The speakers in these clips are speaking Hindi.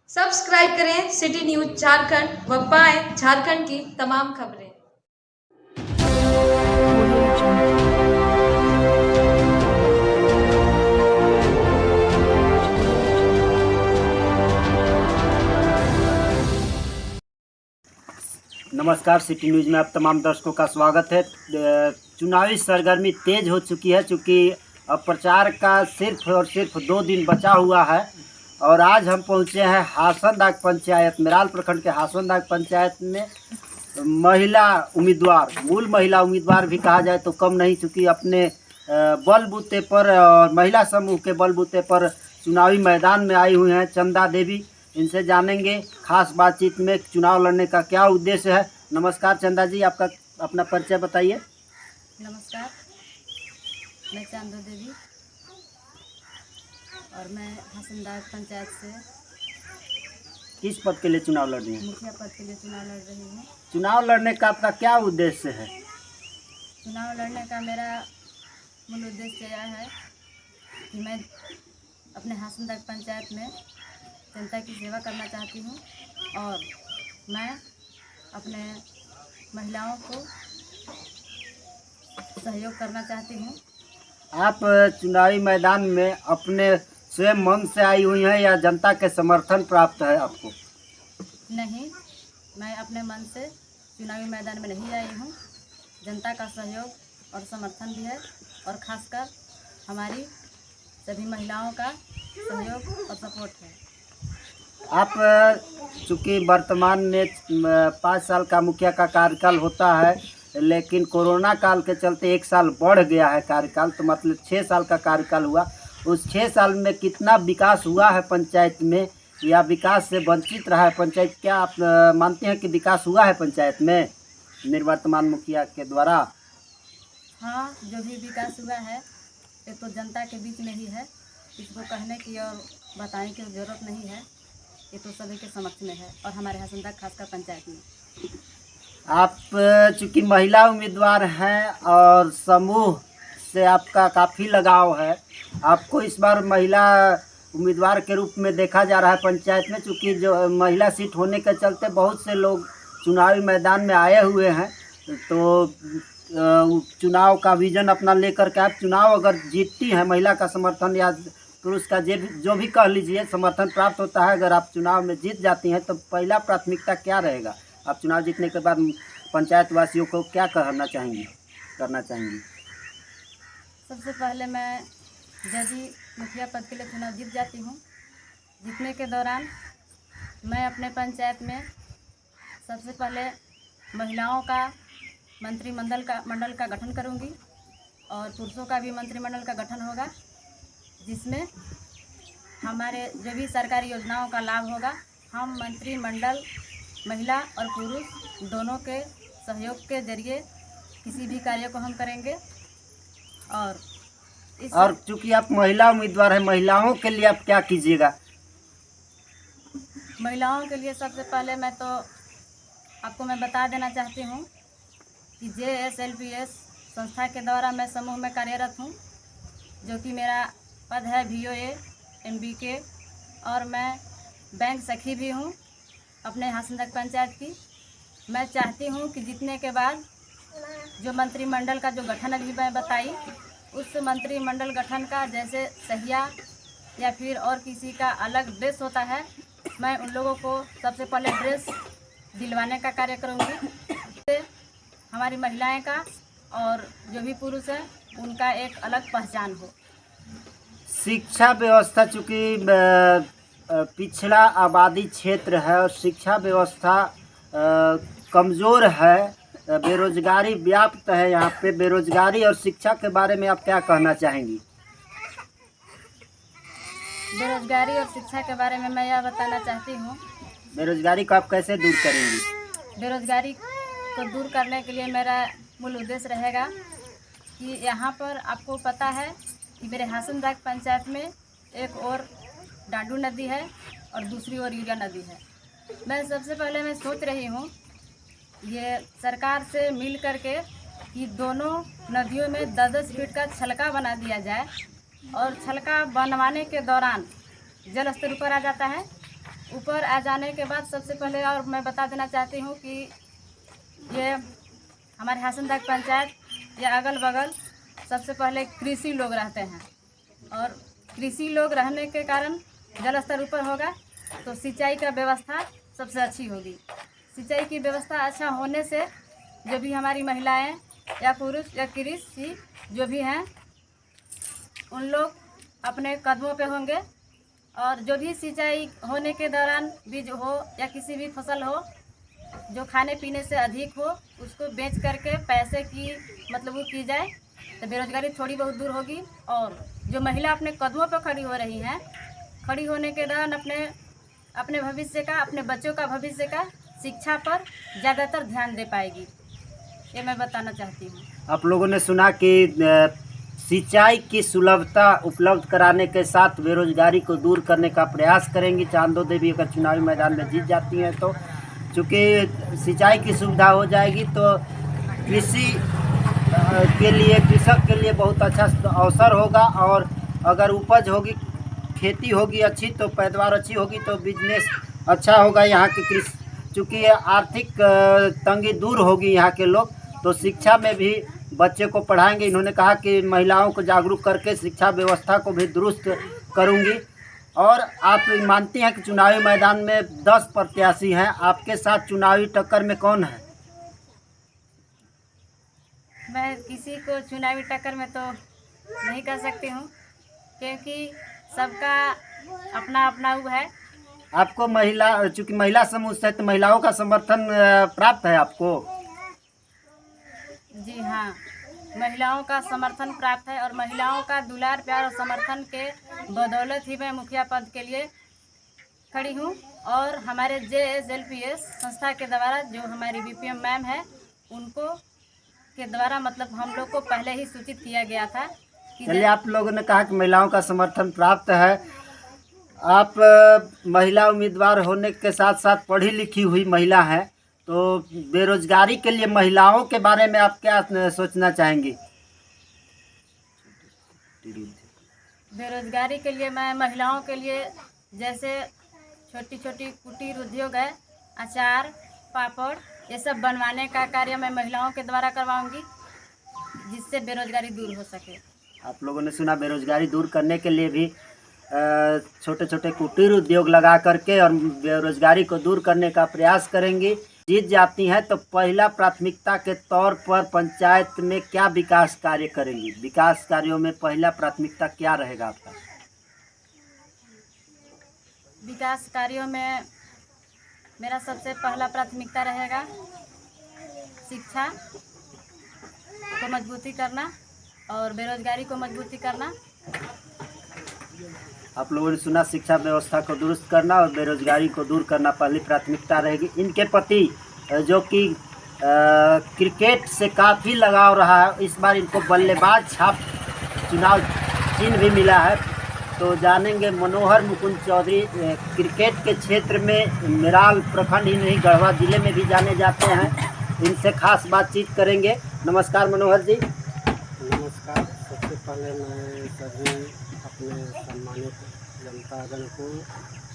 सब्सक्राइब करें सिटी न्यूज झारखंड व पाएं झारखंड की तमाम खबरें। नमस्कार, सिटी न्यूज़ में आप तमाम दर्शकों का स्वागत है। चुनावी सरगर्मी तेज हो चुकी है, चूँकि अब प्रचार का सिर्फ और सिर्फ 2 दिन बचा हुआ है और आज हम पहुँचे हैं हासनदाग पंचायत, मेराल प्रखंड के हासनदाग पंचायत में महिला उम्मीदवार, मूल महिला उम्मीदवार भी कहा जाए तो कम नहीं, चूँकि अपने बलबूते पर और महिला समूह के बलबूते पर चुनावी मैदान में आई हुई हैं चंदा देवी। इनसे जानेंगे खास बातचीत में चुनाव लड़ने का क्या उद्देश्य है। नमस्कार चंदा जी, आपका अपना परिचय बताइए। नमस्कार, मैं चंदा देवी और मैं हासनदाग पंचायत से किस पद के लिए चुनाव लड़ रही हैं? मुखिया पद के लिए चुनाव लड़ रही हूँ। चुनाव लड़ने का आपका क्या उद्देश्य है? चुनाव लड़ने का मेरा मूल उद्देश्य यह है कि मैं अपने हासनदाग पंचायत में जनता की सेवा करना चाहती हूँ और मैं अपने महिलाओं को सहयोग करना चाहती हूँ। आप चुनावी मैदान में अपने स्वयं मन से आई हुई हैं या जनता के समर्थन प्राप्त है आपको? नहीं, मैं अपने मन से चुनावी मैदान में नहीं आई हूँ। जनता का सहयोग और समर्थन भी है और खासकर हमारी सभी महिलाओं का सहयोग और सपोर्ट है। आप चूँकि वर्तमान में 5 साल का मुखिया का कार्यकाल होता है, लेकिन कोरोना काल के चलते 1 साल बढ़ गया है कार्यकाल, तो मतलब 6 साल का कार्यकाल हुआ। उस 6 साल में कितना विकास हुआ है पंचायत में या विकास से वंचित रहा है पंचायत? क्या आप मानते हैं कि विकास हुआ है पंचायत में निर्वर्तमान मुखिया के द्वारा? हाँ, जो भी विकास हुआ है ये तो जनता के बीच में ही है। इसको कहने की और बताने की ज़रूरत नहीं है, ये तो सभी के समक्ष में है और हमारे हासनदाग खासकर पंचायत में। आप चूँकि महिला उम्मीदवार हैं और समूह से आपका काफ़ी लगाव है, आपको इस बार महिला उम्मीदवार के रूप में देखा जा रहा है पंचायत में, चूँकि जो महिला सीट होने के चलते बहुत से लोग चुनावी मैदान में आए हुए हैं। तो चुनाव का विजन अपना लेकर के आप चुनाव अगर जीतती हैं, महिला का समर्थन या पुरुष का जो भी कह लीजिए समर्थन प्राप्त होता है, अगर आप चुनाव में जीत जाती हैं तो पहला प्राथमिकता क्या रहेगा? आप चुनाव जीतने के बाद पंचायत वासियों को क्या करना चाहेंगी? सबसे पहले मैं यदि मुखिया पद के लिए चुनाव जीत जाती हूँ, जीतने के दौरान मैं अपने पंचायत में सबसे पहले महिलाओं का मंडल का गठन करूँगी और पुरुषों का भी मंत्रिमंडल का गठन होगा, जिसमें हमारे जो भी सरकारी योजनाओं का लाभ होगा हम मंत्रिमंडल महिला और पुरुष दोनों के सहयोग के जरिए किसी भी कार्य को हम करेंगे। और चूँकि आप महिला उम्मीदवार हैं, महिलाओं के लिए आप क्या कीजिएगा? महिलाओं के लिए सबसे पहले मैं तो आपको मैं बता देना चाहती हूँ कि JSLPS संस्था के द्वारा मैं समूह में कार्यरत हूँ, जो कि मेरा पद है VOA MBK और मैं बैंक सखी भी हूँ अपने हासनदाग पंचायत की। मैं चाहती हूँ कि जीतने के बाद जो मंत्रिमंडल का जो गठन अभी मैं बताई, उस मंत्रिमंडल गठन का जैसे सहिया या फिर और किसी का अलग ड्रेस होता है, मैं उन लोगों को सबसे पहले ड्रेस दिलवाने का कार्य करूँगी। हमारी महिलाएं का और जो भी पुरुष है उनका एक अलग पहचान हो। शिक्षा व्यवस्था, चूँकि पिछड़ा आबादी क्षेत्र है और शिक्षा व्यवस्था कमज़ोर है, बेरोजगारी व्याप्त है यहाँ पे। बेरोजगारी और शिक्षा के बारे में आप क्या कहना चाहेंगी? बेरोजगारी और शिक्षा के बारे में मैं यह बताना चाहती हूँ, बेरोजगारी को आप कैसे दूर करेंगी? बेरोजगारी को दूर करने के लिए मेरा मूल उद्देश्य रहेगा कि यहाँ पर आपको पता है कि मेरे हासनदाग पंचायत में एक और डांडू नदी है और दूसरी ओर यूरिया नदी है। मैं सबसे पहले मैं सोच रही हूँ ये सरकार से मिल करके कि दोनों नदियों में 10-10 फीट का छलका बना दिया जाए और छलका बनवाने के दौरान जल स्तर ऊपर आ जाता है ऊपर आ जाने के बाद सबसे पहले और मैं बता देना चाहती हूँ कि ये हमारे हसनदाग पंचायत या अगल बगल सबसे पहले कृषि लोग रहते हैं, और कृषि लोग रहने के कारण जल स्तर ऊपर होगा तो सिंचाई का व्यवस्था सबसे अच्छी होगी। सिंचाई की व्यवस्था अच्छा होने से जो भी हमारी महिलाएं या पुरुष या कृषि जो भी हैं उन लोग अपने कदमों पे होंगे, और जो भी सिंचाई होने के दौरान बीज हो या किसी भी फसल हो जो खाने पीने से अधिक हो उसको बेच करके पैसे की मतलब वो की जाए तो बेरोजगारी थोड़ी बहुत दूर होगी। और जो महिला अपने कदमों पर खड़ी हो रही हैं, खड़ी होने के दौरान अपने भविष्य का, अपने बच्चों का भविष्य का शिक्षा पर ज़्यादातर ध्यान दे पाएगी, ये मैं बताना चाहती हूँ। आप लोगों ने सुना कि सिंचाई की सुलभता उपलब्ध कराने के साथ बेरोजगारी को दूर करने का प्रयास करेंगी चांदो देवी अगर चुनावी मैदान में जीत जाती हैं तो। चूँकि सिंचाई की सुविधा हो जाएगी तो कृषि के लिए, कृषक के लिए बहुत अच्छा अवसर होगा, और अगर उपज होगी, खेती होगी अच्छी तो पैदावार अच्छी होगी तो बिजनेस अच्छा होगा यहाँ की कृषि। चूँकि आर्थिक तंगी दूर होगी यहाँ के लोग, तो शिक्षा में भी बच्चे को पढ़ाएंगे। इन्होंने कहा कि महिलाओं को जागरूक करके शिक्षा व्यवस्था को भी दुरुस्त करूंगी। और आप मानती हैं कि चुनावी मैदान में 10 प्रत्याशी हैं, आपके साथ चुनावी टक्कर में कौन है? मैं किसी को चुनावी टक्कर में तो नहीं कर सकती हूँ, क्योंकि सबका अपना अपना वो है। आपको महिला, चूँकि महिला समूह से तो महिलाओं का समर्थन प्राप्त है आपको? जी हाँ, महिलाओं का समर्थन प्राप्त है, और महिलाओं का दुलार प्यार और समर्थन के बदौलत ही मैं मुखिया पद के लिए खड़ी हूँ। और हमारे JSLPS संस्था के द्वारा जो हमारी BPM मैम है उनको के द्वारा मतलब हम लोग को पहले ही सूचित किया गया था कि चलिए, आप लोगों ने कहा कि महिलाओं का समर्थन प्राप्त है। आप महिला उम्मीदवार होने के साथ साथ पढ़ी लिखी हुई महिला हैं, तो बेरोजगारी के लिए महिलाओं के बारे में आप क्या सोचना चाहेंगी? बेरोजगारी के लिए मैं महिलाओं के लिए जैसे छोटी छोटी कुटीर उद्योग है, अचार, पापड़, ये सब बनवाने का कार्य मैं महिलाओं के द्वारा करवाऊंगी, जिससे बेरोजगारी दूर हो सके। आप लोगों ने सुना, बेरोजगारी दूर करने के लिए भी छोटे छोटे कुटीर उद्योग लगा करके और बेरोजगारी को दूर करने का प्रयास करेंगी। जीत जाती हैं तो पहला प्राथमिकता के तौर पर पंचायत में क्या विकास कार्य करेंगी? विकास कार्यों में पहला प्राथमिकता क्या रहेगा आपका? विकास कार्यों में मेरा सबसे पहला प्राथमिकता रहेगा शिक्षा को मजबूती करना और बेरोजगारी को मजबूती करना। आप लोगों ने सुना, शिक्षा व्यवस्था को दुरुस्त करना और बेरोजगारी को दूर करना पहली प्राथमिकता रहेगी। इनके पति जो कि क्रिकेट से काफ़ी लगाव रहा है, इस बार इनको बल्लेबाज छाप चुनाव चिन्ह भी मिला है, तो जानेंगे। मनोहर मुकुंद चौधरी क्रिकेट के क्षेत्र में मेराल प्रखंड ही नहीं गढ़वा जिले में भी जाने जाते हैं, इनसे खास बातचीत करेंगे। नमस्कार मनोहर जी। नमस्कार। सबसे पहले मैं सभी अपने सम्मानित जनतागण को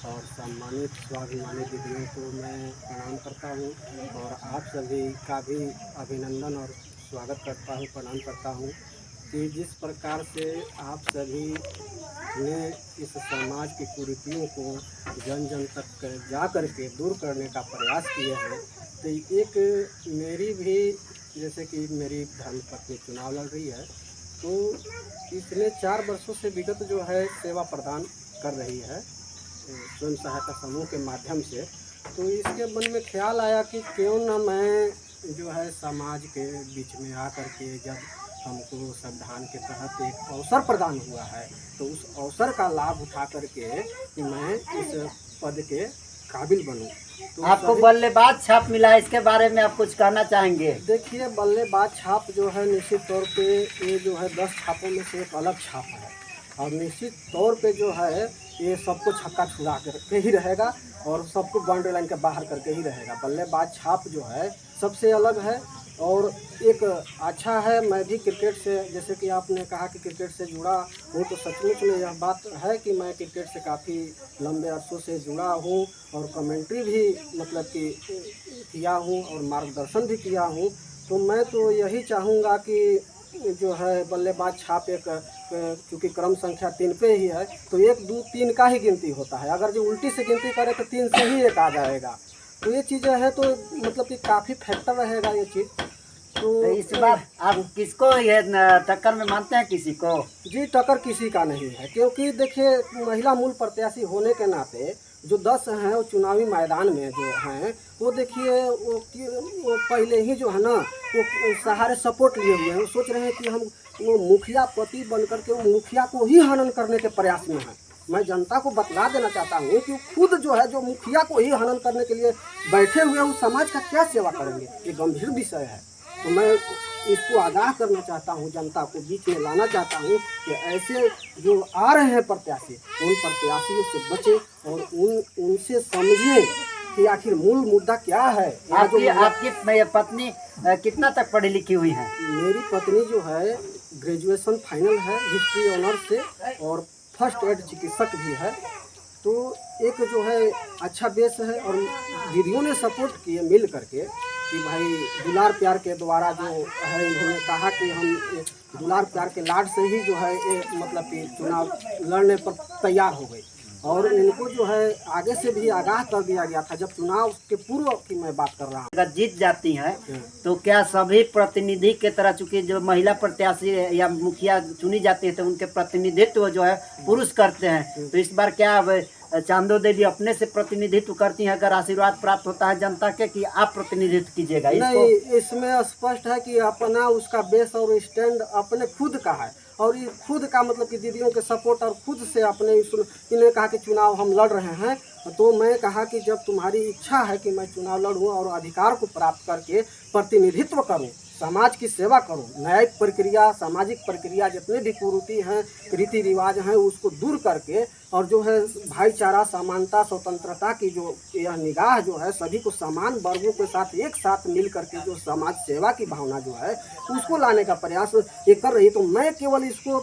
और सम्मानित स्वाभिमानी दीदियों को मैं प्रणाम करता हूँ, और आप सभी का भी अभिनंदन और स्वागत करता हूँ, प्रणाम करता हूँ कि जिस प्रकार से आप सभी ने इस समाज की कुरीतियों को जन जन तक जा कर के दूर करने का प्रयास किए हैं। तो एक मेरी भी, जैसे कि मेरी धर्मपत्नी चुनाव लड़ रही है, तो इसने 4 वर्षों से विगत जो है सेवा प्रदान कर रही है स्वयं सहायता समूह के माध्यम से। तो इसके मन में ख्याल आया कि क्यों न मैं जो है समाज के बीच में आकर के, जब हमको संविधान के तहत एक अवसर प्रदान हुआ है, तो उस अवसर का लाभ उठा करके कि मैं इस पद के काबिल बनूं। तो आपको बल्लेबाज छाप मिला है, इसके बारे में आप कुछ कहना चाहेंगे? देखिए, बल्लेबाज छाप जो है निश्चित तौर पे ये जो है 10 छापों में से एक अलग छाप है, और निश्चित तौर पे जो है ये सबको छक्का छुड़ा करके ही रहेगा और सबको बाउंड्री लाइन के बाहर करके ही रहेगा। बल्लेबाज छाप जो है सबसे अलग है, और एक अच्छा है। मैं भी क्रिकेट से, जैसे कि आपने कहा कि क्रिकेट से जुड़ा हूँ, तो सचमुच में यह बात है कि मैं क्रिकेट से काफ़ी लंबे अरसों से जुड़ा हूँ और कमेंट्री भी मतलब कि किया हूँ और मार्गदर्शन भी किया हूँ। तो मैं तो यही चाहूँगा कि जो है बल्लेबाज छाप एक, क्योंकि क्रम संख्या 3 पे ही है, तो 1 2 3 का ही गिनती होता है। अगर जो उल्टी से गिनती करे तो 3 से ही 1 आ जाएगा। तो ये चीज़ें हैं, तो मतलब कि काफ़ी फैक्टर रहेगा ये चीज़। तो इस बार आप किसको ये टक्कर में मानते हैं, किसी को? जी, टक्कर किसी का नहीं है, क्योंकि देखिए महिला मूल प्रत्याशी होने के नाते जो 10 हैं वो चुनावी मैदान में जो हैं, वो देखिए वो पहले ही जो है ना वो सहारे सपोर्ट लिए हुए हैं। वो सोच रहे हैं कि हम वो मुखिया पति बन करके वो मुखिया को ही हनन करने के प्रयास में हैं। मैं जनता को बतला देना चाहता हूँ कि खुद जो है जो मुखिया को ही हनन करने के लिए बैठे हुए हैं, वो समाज का क्या सेवा करेंगे? ये गंभीर विषय है। तो मैं इसको आगाह करना चाहता हूँ, जनता को बीच में लाना चाहता हूँ कि ऐसे जो आ रहे हैं प्रत्याशी, उन प्रत्याशियों से बचें और उनसे समझें कि आखिर मूल मुद्दा क्या है। आपकी पत्नी कितना तक पढ़ी लिखी हुई है? मेरी पत्नी जो है ग्रेजुएशन फाइनल है हिस्ट्री ऑनर्स से, और फर्स्ट एड चिकित्सक भी है। तो एक जो है अच्छा बेस है, और दीदियों ने सपोर्ट किए मिल करके कि भाई दुलार प्यार के द्वारा जो है, इन्होंने कहा कि हम दुलार प्यार के लाड से ही जो है मतलब कि चुनाव लड़ने पर तैयार हो गई। और इनको जो है आगे से भी आगाह कर दिया गया था, जब चुनाव के पूर्व की मैं बात कर रहा हूँ। अगर जीत जाती हैं तो क्या सभी प्रतिनिधि के तरह, चूंकि जो महिला प्रत्याशी या मुखिया चुनी जाती है तो उनके प्रतिनिधित्व जो है पुरुष करते हैं, तो इस बार क्या चांदो देवी अपने से प्रतिनिधित्व करती हैं? अगर आशीर्वाद प्राप्त होता है जनता के कि आप प्रतिनिधित्व कीजिएगा? नहीं, इसमें स्पष्ट है कि अपना उसका बेस और स्टैंड अपने खुद का है, और ये खुद का मतलब कि दीदियों के सपोर्ट और खुद से अपने इन्हें कहा कि चुनाव हम लड़ रहे हैं। तो मैं कहा कि जब तुम्हारी इच्छा है कि मैं चुनाव लड़ूं और अधिकार को प्राप्त करके प्रतिनिधित्व करूं, समाज की सेवा करूं, न्यायिक प्रक्रिया, सामाजिक प्रक्रिया, जितने भी कुरीति हैं, रीति रिवाज हैं, उसको दूर करके, और जो है भाईचारा, समानता, स्वतंत्रता की जो यह निगाह जो है, सभी को समान वर्गों के साथ एक साथ मिल करके जो समाज सेवा की भावना जो है उसको लाने का प्रयास ये कर रही है। तो मैं केवल इसको,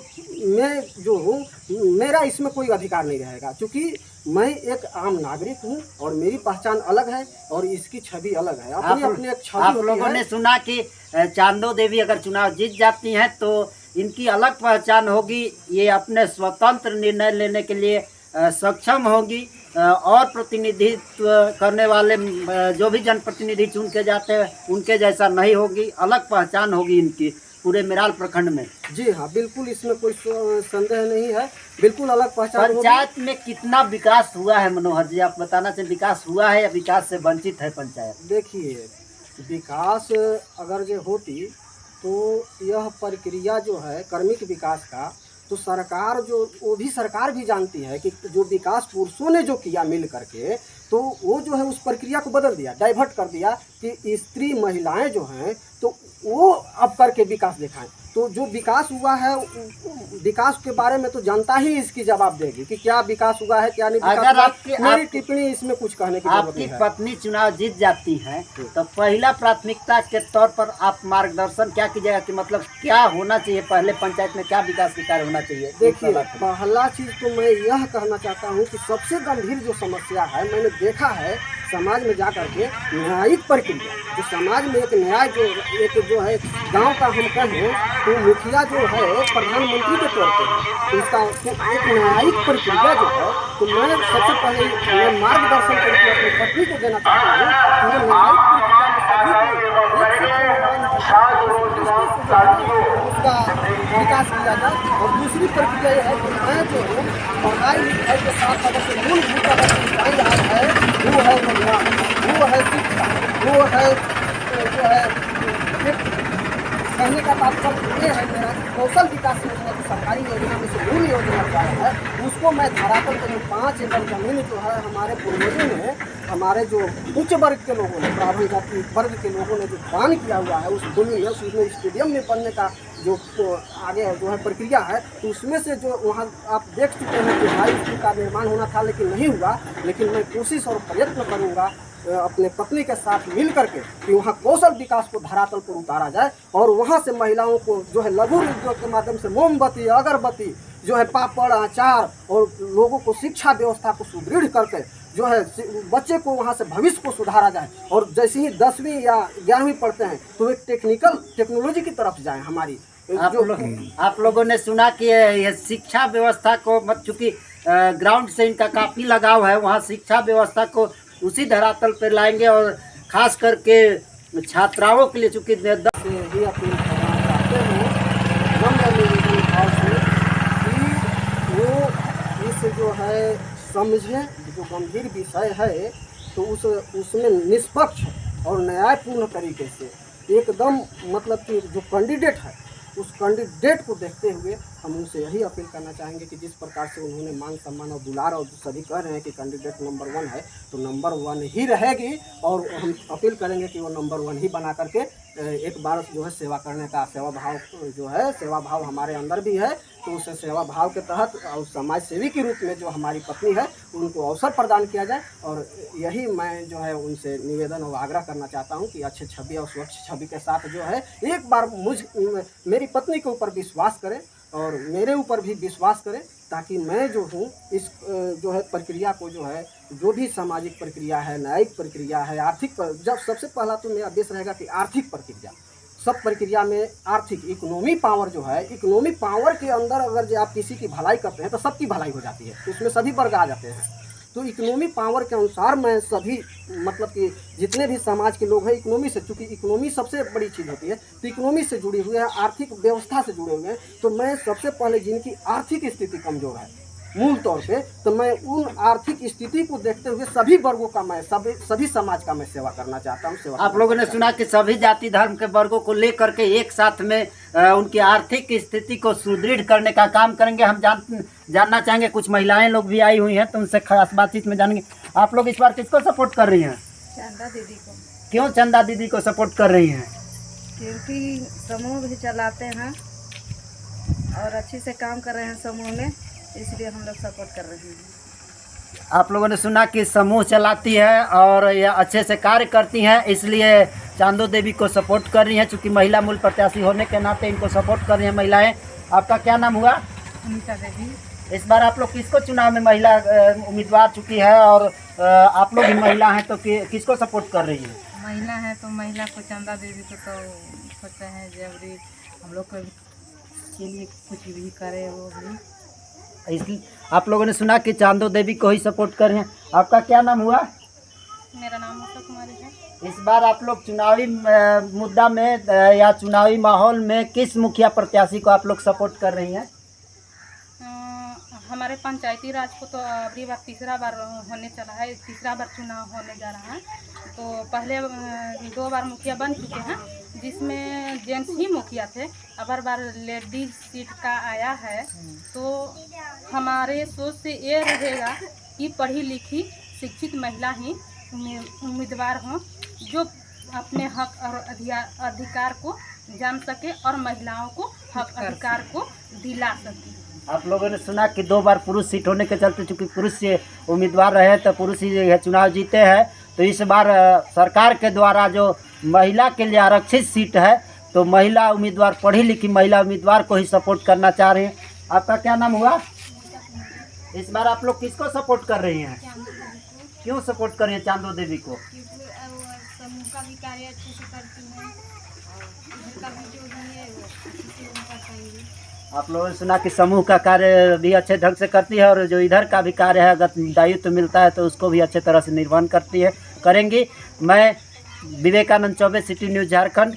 मैं जो हूँ, मेरा इसमें कोई अधिकार नहीं रहेगा, क्योंकि मैं एक आम नागरिक हूँ और मेरी पहचान अलग है और इसकी छवि अलग है। अपनी अपनी एक छवि आप लोगों ने सुना कि चांदो देवी अगर चुनाव जीत जाती हैं तो इनकी अलग पहचान होगी, ये अपने स्वतंत्र निर्णय लेने के लिए सक्षम होगी, और प्रतिनिधित्व करने वाले जो भी जनप्रतिनिधि चुन के जाते हैं उनके जैसा नहीं होगी, अलग पहचान होगी इनकी पूरे मेराल प्रखंड में। जी हाँ, बिल्कुल, इसमें कोई संदेह नहीं है, बिल्कुल अलग पहचान। पंचायत में कितना विकास हुआ है मनोहर जी, आप बताना चाहिए, विकास हुआ है या विकास से वंचित है पंचायत? देखिए, विकास अगर जो होती तो यह प्रक्रिया जो है कर्मिक विकास का, तो सरकार जो, वो भी सरकार भी जानती है कि जो विकास पुरुषों ने जो किया मिल करके, तो वो जो है उस प्रक्रिया को बदल दिया, डाइवर्ट कर दिया कि स्त्री महिलाएं जो हैं तो वो अब करके विकास दिखाएं। तो जो विकास हुआ है, विकास के बारे में तो जनता ही इसकी जवाब देगी कि क्या विकास हुआ है, क्या नहीं विकास अगर हुआ। मेरी टिप्पणी इसमें कुछ कहने की जरूरत नहीं है। आपकी पत्नी चुनाव जीत जाती हैं तो पहला प्राथमिकता के तौर पर आप मार्गदर्शन क्या कीजिएगा कि मतलब क्या होना चाहिए, पहले पंचायत में क्या विकास के कार्य होना चाहिए? देखिए, पहला चीज़ तो मैं यह कहना चाहता हूँ कि सबसे गंभीर जो समस्या है, मैंने देखा है समाज में जा करके, न्यायिक प्रक्रिया, जो समाज में एक न्याय जो है गांव का हम कहें तो मुखिया जो है प्रधानमंत्री के तौर पर है, तो उसका तो एक न्यायिक प्रक्रिया जो है, तो मैं सबसे पहले मैं मार्गदर्शन करके अपनी पत्नी को देना चाहता हूँ कि ये न्यायिक उसका विकास किया जाए। और दूसरी प्रक्रिया यह है कि मैं जो हूँ पढ़ाई लिखाई के साथ अगर से मूलभूत अगर सिखाई रहा है, वो है वो है शिक्षा, वो है जो है कहने का तात्पर्य ये है मेरा कौशल विकास योजना की सरकारी योजना में से मूल योजना क्या है, उसको मैं धरातल पर 5 एकड़ जमीन जो है हमारे पूर्वजों ने, हमारे जो उच्च वर्ग के लोगों ने, ब्राह्मण जाति वर्ग के लोगों ने जो दान किया हुआ है, उस भूमि में, उसमें स्टेडियम में बनने का जो आगे जो है प्रक्रिया है, तो उसमें से जो वहाँ आप देख चुके हैं कि हाई स्कूल का निर्माण होना था लेकिन नहीं हुआ, लेकिन मैं कोशिश और प्रयत्न करूँगा अपने पत्नी के साथ मिल करके कि वहाँ कौशल विकास को धरातल पर उतारा जाए और वहाँ से महिलाओं को जो है लघु उद्योग के माध्यम से मोमबत्ती, अगरबत्ती, जो है पापड़, अचार और लोगों को शिक्षा व्यवस्था को सुदृढ़ करके जो है बच्चे को वहाँ से भविष्य को सुधारा जाए। और जैसे ही 10वीं या 11वीं पढ़ते हैं तो एक टेक्नोलॉजी की तरफ जाएं। हमारी आप लोगों ने सुना कि ये शिक्षा व्यवस्था को चूँकि ग्राउंड से इनका काफ़ी लगाव है, वहाँ शिक्षा व्यवस्था को उसी धरातल पर लाएंगे और खास करके छात्राओं के लिए चूँकि से ही अपील करना चाहते हैं नम्र निवेदन भाव से कि वो इस जो है समझें, जो गंभीर विषय है तो उसमें निष्पक्ष और न्यायपूर्ण तरीके से एकदम मतलब कि जो कैंडिडेट है उस कैंडिडेट को देखते हुए हम उनसे यही अपील करना चाहेंगे कि जिस प्रकार से उन्होंने मान सम्मान और दुलार और सभी कह रहे हैं कि कैंडिडेट नंबर 1 है तो नंबर 1 ही रहेगी। और हम अपील करेंगे कि वो नंबर 1 ही बना करके एक बार जो है सेवा करने का सेवा भाव जो है, सेवा भाव हमारे अंदर भी है तो उस सेवा भाव के तहत और समाज सेवी के रूप में जो हमारी पत्नी है उनको अवसर प्रदान किया जाए। और यही मैं जो है उनसे निवेदन और आग्रह करना चाहता हूं कि अच्छे छवि और स्वच्छ छवि के साथ जो है एक बार मेरी पत्नी के ऊपर विश्वास करें और मेरे ऊपर भी विश्वास करें ताकि मैं जो हूँ इस जो है प्रक्रिया को जो है जो भी सामाजिक प्रक्रिया है, न्यायिक प्रक्रिया है, आर्थिक जब सबसे पहला तो मेरा उद्देश्य रहेगा कि आर्थिक प्रक्रिया, सब प्रक्रिया में आर्थिक इकोनॉमी पावर जो है, इकोनॉमी पावर के अंदर अगर जो आप किसी की भलाई करते हैं तो सबकी भलाई हो जाती है, तो उसमें सभी वर्ग आ जाते हैं। तो इकोनॉमी पावर के अनुसार मैं सभी मतलब कि जितने भी समाज के लोग हैं इकोनॉमी से, चूँकि इकोनॉमी सबसे बड़ी चीज़ होती है तो इकोनॉमी से जुड़ी हुई है, आर्थिक व्यवस्था से जुड़े हुए हैं। तो मैं सबसे पहले जिनकी आर्थिक स्थिति कमज़ोर है मूल तौर पे, तो मैं उन आर्थिक स्थिति को देखते हुए सभी वर्गों का मैं सभी समाज का मैं सेवा करना चाहता हूँ। आप लोगों ने सुना कि सभी जाति धर्म के वर्गों को लेकर के एक साथ में उनकी आर्थिक स्थिति को सुदृढ़ करने का काम करेंगे। हम जानना चाहेंगे, कुछ महिलाएं लोग भी आई हुई हैं तो उनसे खास बातचीत में जानेंगे। आप लोग इस बार किसको सपोर्ट कर रही हैं? चंदा दीदी को। क्यों चंदा दीदी को सपोर्ट कर रही हैं? क्योंकि समूह भी चलाते हैं और अच्छे से काम कर रहे हैं समूह में, इसलिए हम लोग सपोर्ट कर रहे हैं। आप लोगों ने सुना कि समूह चलाती है और यह अच्छे से कार्य करती हैं, इसलिए चांदो देवी को सपोर्ट कर रही हैं। चूँकि महिला मूल प्रत्याशी होने के नाते इनको सपोर्ट कर रही हैं महिलाएं। आपका क्या नाम हुआ? अनीता देवी। इस बार आप लोग किसको चुनाव में महिला उम्मीदवार चुकी है और आप लोग भी महिला हैं तो किसको सपोर्ट कर रही हैं? महिला है तो महिला को, चंदा देवी को तो सोचते हैं जब भी हम लोग के लिए कुछ भी करे वो भी। इसलिए आप लोगों ने सुना कि चांदो देवी को ही सपोर्ट कर रहे हैं। आपका क्या नाम हुआ? मेरा नाम उषा कुमारी है। इस बार आप लोग चुनावी मुद्दा में या चुनावी माहौल में किस मुखिया प्रत्याशी को आप लोग सपोर्ट कर रही हैं? हमारे पंचायती राज को तो अगली बार तीसरा बार होने चला है, तीसरा बार चुनाव होने जा रहा है। तो पहले 2 बार मुखिया बन चुके हैं जिसमें जेंट्स ही मुखिया थे, अब बार लेडीज सीट का आया है। तो हमारे सोच से ये रहेगा कि पढ़ी लिखी शिक्षित महिला ही उम्मीदवार हों जो अपने हक और अधिकार को जान सके और महिलाओं को हक अधिकार को दिला सके। आप लोगों ने सुना कि 2 बार पुरुष सीट होने के चलते चूँकि पुरुष से उम्मीदवार रहे तो पुरुष ही यह चुनाव जीते हैं, तो इस बार सरकार के द्वारा जो महिला के लिए आरक्षित सीट है तो महिला उम्मीदवार, पढ़ी लिखी महिला उम्मीदवार को ही सपोर्ट करना चाह रहे हैं। आपका क्या नाम हुआ? इस बार आप लोग किसको सपोर्ट कर रही हैं? क्यों सपोर्ट कर रही हैं चांदो देवी को? समूह का भी कार्य अच्छे से करती हैं और घर का भी जो भी है वो अच्छे से उनका चाहिए। आप लोगों ने सुना कि समूह का कार्य भी अच्छे ढंग से करती है और जो इधर का भी कार्य है अगर दायित्व मिलता है तो उसको भी अच्छे तरह से निर्वहन करेंगी। मैं विवेकानंद चौबे, सिटी न्यूज़ झारखंड।